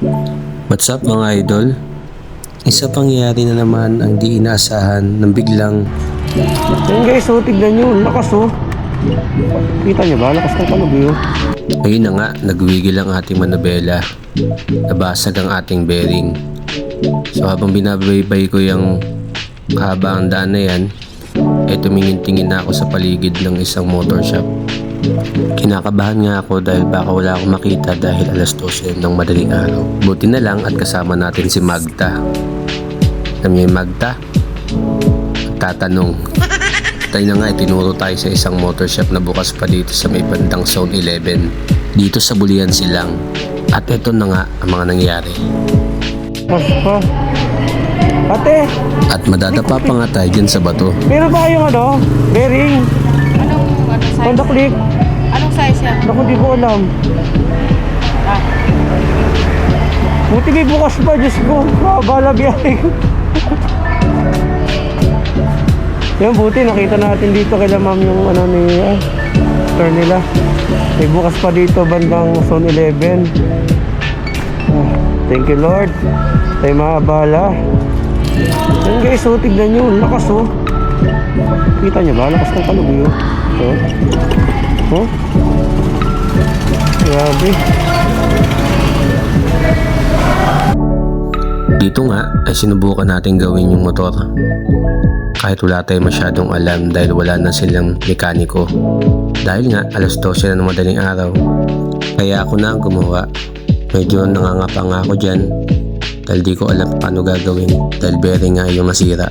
What's up mga idol? Isa pangyayari na naman ang di inaasahan ng biglang Yan guys, oh, tignan nyo, lakas oh. Kita nyo ba? Lakas ng kalubyo. ayun na nga, nagwigil ang ating manobela. Nabasag ang ating bearing. So habang binabaybay ko yung kahabang daan na yan, ay tumingin-tingin na ako sa paligid ng isang motor shop. Kinakabahan nga ako dahil baka wala akong makita dahil alas 12 ng madaling araw. Buti na lang at kasama natin si Magda. Alam niyo yung Magda? Tatanong. Tayo na nga, itinuro tayo sa isang motor shop na bukas pa dito sa may bandang Zone 11. Dito sa Bulian Silang. At ito na nga ang mga nangyari. Mas pa. Ate, At madadapa pa nga tayo dyan sa bato. meron ba kayong ano? Bearing? Anong size? Honda Click? Anong size yan? Naku, di ko alam. Ah, Buti may bukas pa, Diyos ko. Kabala biyahe ko. Yan, buti nakita natin dito kay ma'am yung ano ni turn nila. May bukas pa dito bandang Zone 11. Thank you Lord. Tayo maabala. Yan guys, oh, tignan nyo, lakas oh. Kita nyo ba? Lakas ng kalubyo. Oh. Oh. Grabe. Dito nga ay sinubukan natin gawin yung motor. Kahit wala tayong masyadong alam dahil wala na silang mekaniko. Dahil nga alas 12 na ng madaling araw. Kaya ako na ang gumawa. Medyo nangangapa nga ako dyan dahil di ko alam paano gagawin dahil bearing nga yung nasira.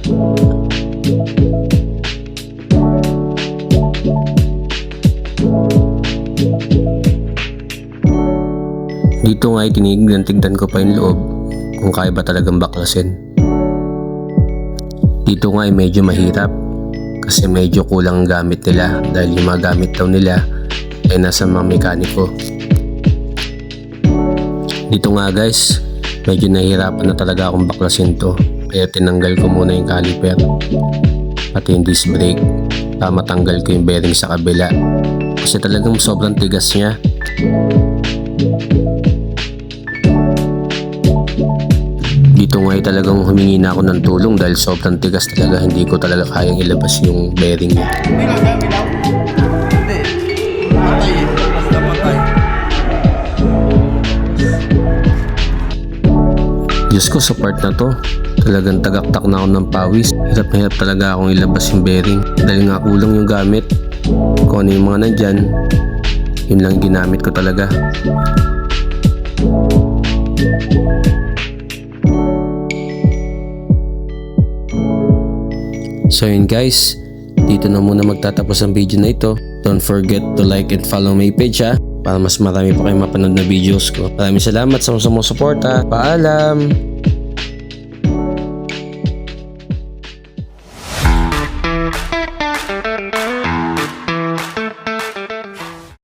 Dito nga ay tinignan ko pa yung loob kung kaya ba talagang baklasin. Dito nga ay medyo mahirap kasi medyo kulang ang gamit nila dahil yung mga gamit daw nila ay nasa mga mekaniko. Dito nga guys, medyo nahihirapan na talaga akong baklasin to kaya tinanggal ko muna yung caliper pati yung disc brake para matanggal ko yung bearing sa kabila kasi talagang sobrang tigas niya. Dito nga ay talagang humingi na ako ng tulong dahil sobrang tigas talaga, hindi ko talaga kayang ilabas yung bearing niya. Diyos ko, sa part na to talagang tagaktak na ako ng pawis. Hirap na hirap talaga akong ilabas yung bearing dahil nga kulang yung gamit. Kung ano yung mga nandyan, yun lang ginamit ko talaga. So yun guys, dito na muna magtatapos ang video na ito. Don't forget to like and follow my page para mas marami pa kayong mapanood na videos ko. Maraming salamat sa mga suporta. Paalam!